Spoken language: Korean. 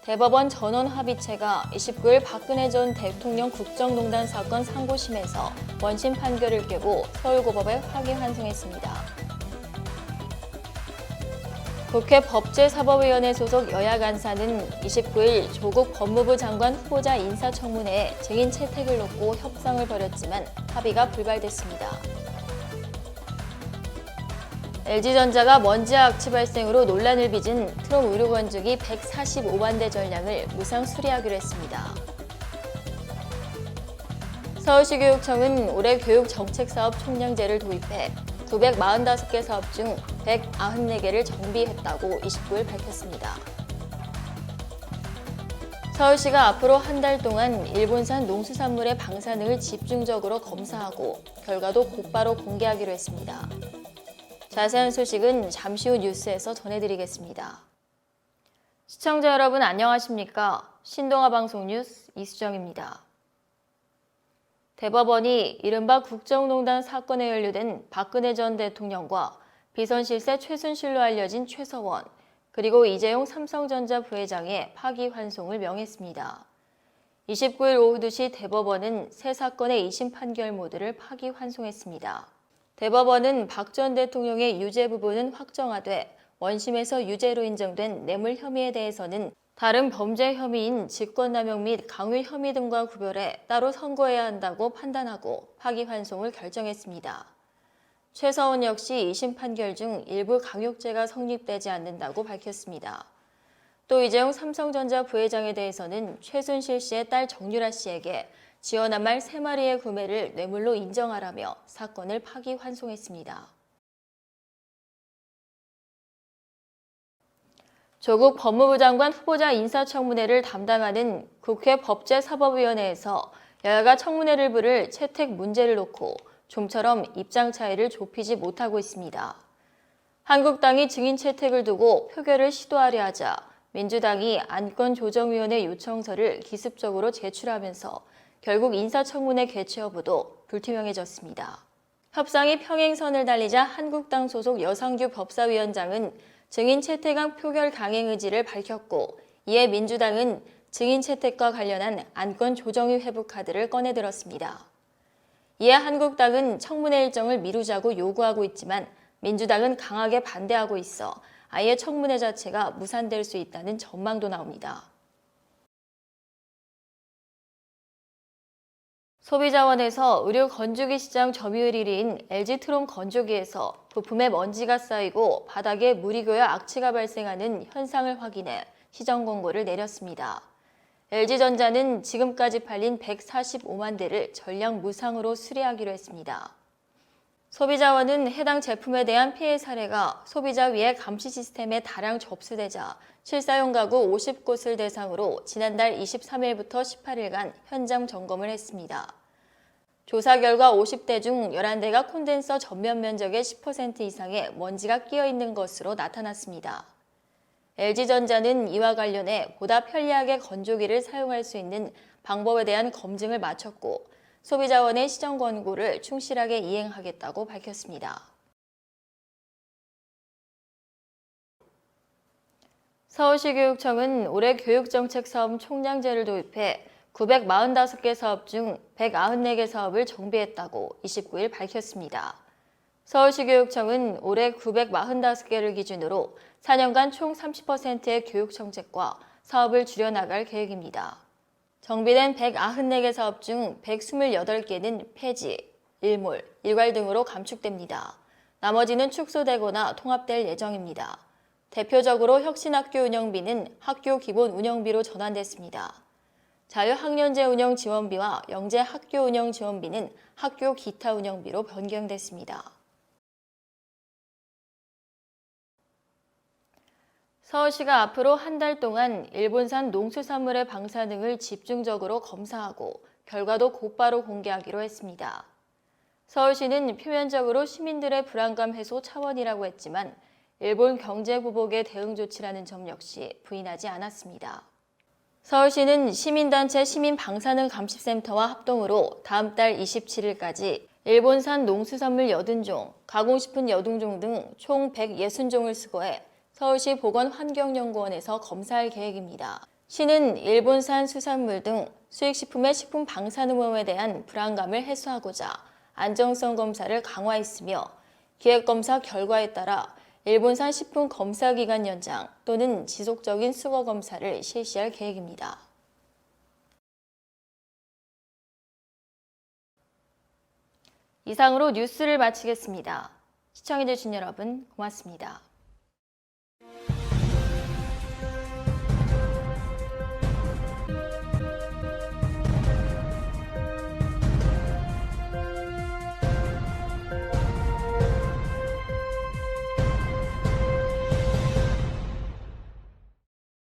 대법원 전원합의체가 29일 박근혜 전 대통령 국정농단 사건 상고심에서 원심 판결을 깨고 서울고법에 확인환송했습니다. 국회 법제사법위원회 소속 여야 간사는 29일 조국 법무부 장관 후보자 인사청문회에 증인 채택을 놓고 협상을 벌였지만 합의가 불발됐습니다. LG전자가 먼지 악취 발생으로 논란을 빚은 트럼 의료 건조기 145만 대 전량을 무상 수리하기로 했습니다. 서울시 교육청은 올해 교육정책사업 총량제를 도입해 945개 사업 중 194개를 정비했다고 29일 밝혔습니다. 서울시가 앞으로 한 달 동안 일본산 농수산물의 방사능을 집중적으로 검사하고 결과도 곧바로 공개하기로 했습니다. 자세한 소식은 잠시 후 뉴스에서 전해드리겠습니다. 시청자 여러분 안녕하십니까? 신동아 방송 뉴스 이수정입니다. 대법원이 이른바 국정농단 사건에 연루된 박근혜 전 대통령과 비선실세 최순실로 알려진 최서원, 그리고 이재용 삼성전자 부회장의 파기환송을 명했습니다. 29일 오후 2시 대법원은 세 사건의 2심 판결 모두를 파기환송했습니다. 대법원은 박 전 대통령의 유죄 부분은 확정하되 원심에서 유죄로 인정된 뇌물 혐의에 대해서는 다른 범죄 혐의인 직권남용 및 강요 혐의 등과 구별해 따로 선고해야 한다고 판단하고 파기환송을 결정했습니다. 최서원 역시 2심 판결 중 일부 강요죄가 성립되지 않는다고 밝혔습니다. 또 이재용 삼성전자 부회장에 대해서는 최순실 씨의 딸 정유라 씨에게 지어난 말 3마리의 구매를 뇌물로 인정하라며 사건을 파기환송했습니다. 조국 법무부 장관 후보자 인사청문회를 담당하는 국회 법제사법위원회에서 여야가 청문회를 부를 채택 문제를 놓고 좀처럼 입장 차이를 좁히지 못하고 있습니다. 한국당이 증인 채택을 두고 표결을 시도하려 하자 민주당이 안건조정위원회 요청서를 기습적으로 제출하면서 결국 인사청문회 개최 여부도 불투명해졌습니다. 협상이 평행선을 달리자 한국당 소속 여상규 법사위원장은 증인 채택안 표결 강행 의지를 밝혔고, 이에 민주당은 증인 채택과 관련한 안건 조정위 회부 카드를 꺼내들었습니다. 이에 한국당은 청문회 일정을 미루자고 요구하고 있지만 민주당은 강하게 반대하고 있어 아예 청문회 자체가 무산될 수 있다는 전망도 나옵니다. 소비자원에서 의료 건조기 시장 점유율 1위인 LG트롬 건조기에서 부품에 먼지가 쌓이고 바닥에 물이 고여 악취가 발생하는 현상을 확인해 시정 권고를 내렸습니다. LG전자는 지금까지 팔린 145만 대를 전량 무상으로 수리하기로 했습니다. 소비자원은 해당 제품에 대한 피해 사례가 소비자 위해 감시 시스템에 다량 접수되자 실사용 가구 50곳을 대상으로 지난달 23일부터 18일간 현장 점검을 했습니다. 조사 결과 50대 중 11대가 콘덴서 전면 면적의 10% 이상의 먼지가 끼어 있는 것으로 나타났습니다. LG전자는 이와 관련해 보다 편리하게 건조기를 사용할 수 있는 방법에 대한 검증을 마쳤고 소비자원의 시정 권고를 충실하게 이행하겠다고 밝혔습니다. 서울시 교육청은 올해 교육정책 사업 총량제를 도입해 945개 사업 중 194개 사업을 정비했다고 29일 밝혔습니다. 서울시 교육청은 올해 945개를 기준으로 4년간 총 30%의 교육정책과 사업을 줄여나갈 계획입니다. 정비된 194개 사업 중 128개는 폐지, 일몰, 일괄 등으로 감축됩니다. 나머지는 축소되거나 통합될 예정입니다. 대표적으로 혁신학교 운영비는 학교 기본 운영비로 전환됐습니다. 자유학년제 운영 지원비와 영재 학교 운영 지원비는 학교 기타 운영비로 변경됐습니다. 서울시가 앞으로 한 달 동안 일본산 농수산물의 방사능을 집중적으로 검사하고 결과도 곧바로 공개하기로 했습니다. 서울시는 표면적으로 시민들의 불안감 해소 차원이라고 했지만 일본 경제보복의 대응 조치라는 점 역시 부인하지 않았습니다. 서울시는 시민단체 시민방사능감시센터와 합동으로 다음 달 27일까지 일본산 농수산물 80종, 가공식품 80종 등 총 160종을 수거해 서울시 보건환경연구원에서 검사할 계획입니다. 시는 일본산 수산물 등 수입식품의 식품 방사능 오염에 대한 불안감을 해소하고자 안정성 검사를 강화했으며 기획검사 결과에 따라 일본산 식품 검사기간 연장 또는 지속적인 수거 검사를 실시할 계획입니다. 이상으로 뉴스를 마치겠습니다. 시청해주신 여러분 고맙습니다.